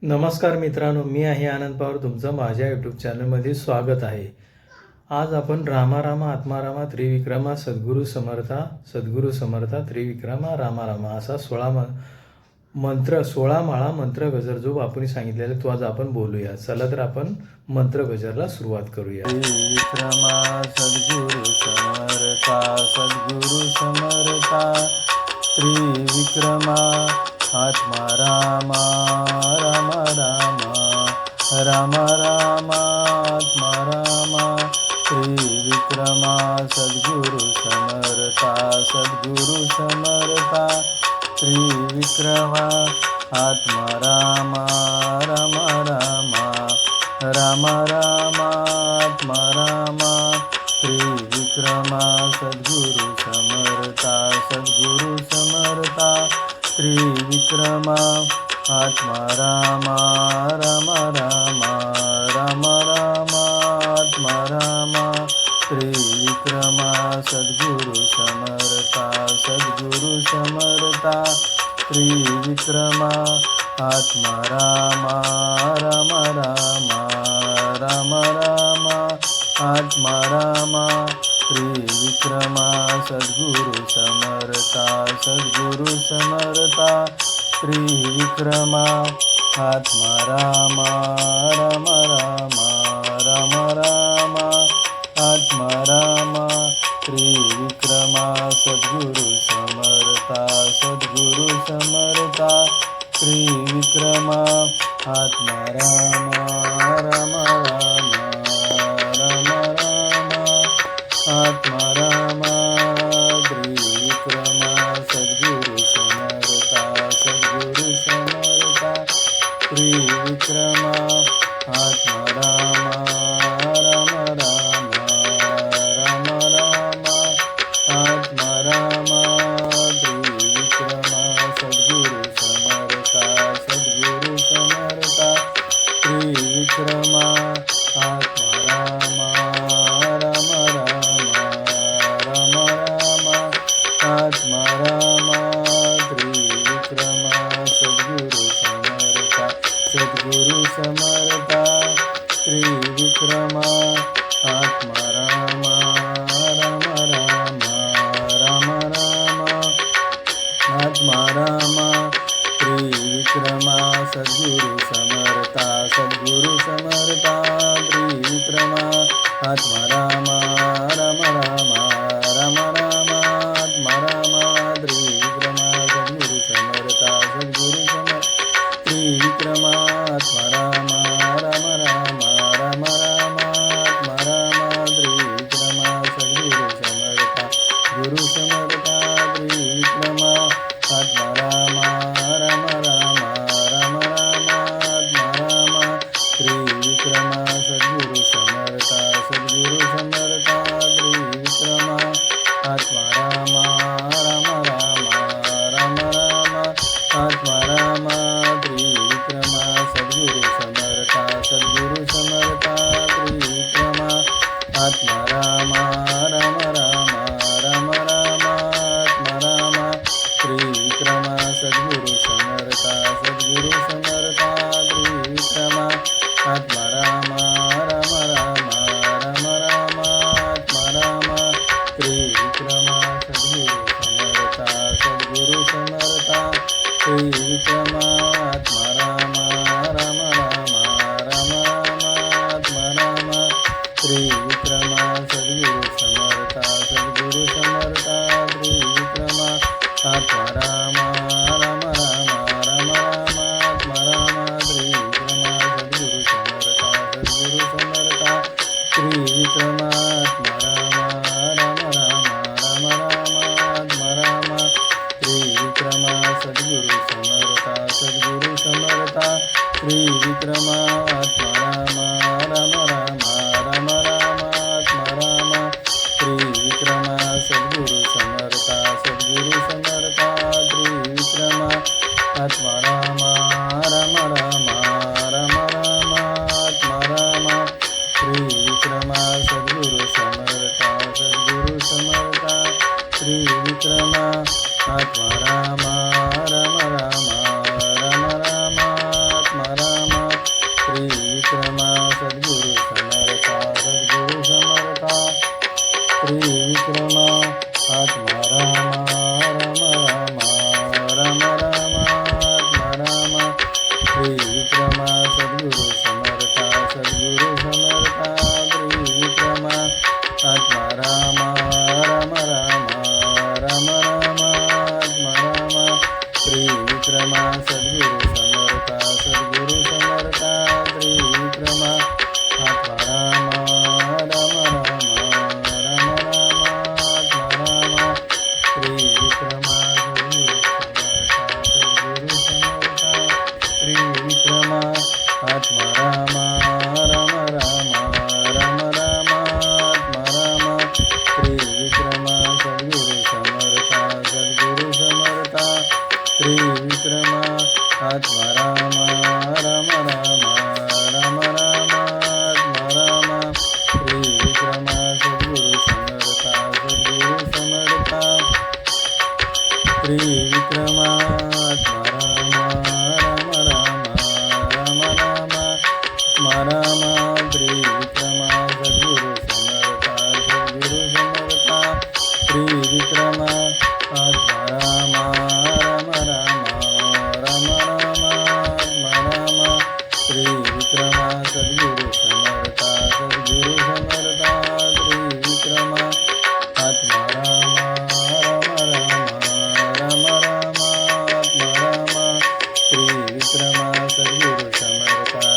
नमस्कार मित्रांनो, मी आहे आनंद पवार. तुमचं माझ्या यूट्यूब चॅनलमध्ये स्वागत आहे. आज आपण रामा रामा आत्मारामा त्रिविक्रमा सद्गुरू समर्था त्रिविक्रमा रामा रामा असा 16 माळा मंत्र गजर जो आपण सांगितलेला तो आज आपण बोलूया. चला तर आपण मंत्र गजरला सुरुवात करूया. त्रिविक्रमा सद्गुरु समर्था त्रिविक्रमा आत्मा रामा रामा रामा रामा रामा आत्मा रामा त्रिविक्रमा सद्गुरु समर्था त्रिविक्रमा आत्मा रामा रामा रामा रामा रामा आत्मा रामा त्रिविक्रमा सद्गुरु समर्था त्रिविक्रमा आत्मा रामा रामा रामा रामा रामा आत्मा रामा त्रिविक्रमा सद्गुरु समर्था त्रिविक्रमा आत्मा रामा रामा रामा रामा रामा आत्मा रामा त्रिविक्रमा सद्गुरु समर्था त्रिविक्रमा आत्मा रामा रामा रामा रामा रामा आत्मा रामा त्रिविक्रमा सद्गुरु समर्था त्रिविक्रमा आत्मा रामा रामा रामा रामा रामा आत्मा रामा त्रिविक्रमा सद्गुरु समर्था त्रिविक्रमा आत्मा रामा रामा रामा रामा रामा आत्मा रामा त्रिविक्रमा सद्गुरु समर्था त्रिविक्रमा आत्मा रामा रामा रामा रामा रामा आत्मा रामा त्रिविक्रमा सद्गुरु समर्था त्रिविक्रमा आत्मा रामा रामा रामा रामा रामा आत्मा रामा त्रिविक्रमा सद्गुरु समर्था त्रिविक्रमा आत्मा रामा रामा रामा रामा रामा आत्मा रामा त्रिविक्रमा सद्गुरु समर्था त्रिविक्रमा आत्मा रामा रामा रामा रामा रामा आत्मा रामा त्रिविक्रमा सद्गुरु समर्था त्रिविक्रमा आत्मा रामा रामा रामा रामा रामा आत्मा रामा त्रिविक्रमा सद्गुरु समर्था त्रिविक्रमा आत्मा रामा रामा रामा रामा रामा आत्मा रामा त्रिविक्रमा सद्गुरु समर्था त्रिविक्रमा आत्मा रामा रामा रामा रामा रामा आत्मा रामा त्रिविक्रमा सद्गुरु समर्था त्रिविक्रमा आत्मा रामा रामा रामा रामा रामा आत्मा रामा त्रिविक्रमा सद्गुरु समर्था त्रिविक्रमा आत्मा रामा रामा रामा रामा रामा आत्मा रामा त्रिविक्रमा सद्गुरु समर्था त्रिविक्रमा आत्मा रामा रामा रामा रामा रामा आत्मा रामा त्रिविक्रमा सद्गुरु समर्था त्रिविक्रमा आत्मा रामा रामा रामा रामा रामा आत्मा रामा त्रिविक्रमा सद्गुरु समर्था त्रिविक्रमा आत्मा रामा रामा रामा रामा रामा आत्मा रामा त्रिविक्रमा सद्गुरु समर्था त्रिविक्रमा आत्मा रामा रामा रामा रामा रामा आत्मा रामा त्रिविक्रमा सद्गुरु समर्था त्रिविक्रमा आत्मा रामा रामा रामा रामा रामा आत्मा रामा आत्मा रामा राम राम राम राम आत्मा रामा त्रिविक्रमा सद्गुरु समर्था सद्गुरु समर्था त्रिविक्रमा आत्मा रामा राम राम राम राम आत्मा रामा त्रिविक्रमा सद्गुरु समर्था सद्गुरु समर्था त्रिविक्रमा आत्मा रामा राम राम राम राम आत्मा रामा त्रिविक्रमा सद्गुरु समर्था सद्गुरु समर्था त्रिविक्रमा आत्मा रामा राम राम राम राम आत्मा रामा त्रिविक्रमा सद्गुरु समर्था सद्गुरु समर्था त्रिविक्रमा आत्मा रामा राम राम राम राम आत्मा रामा त्रिविक्रमा सद्गुरु समर्था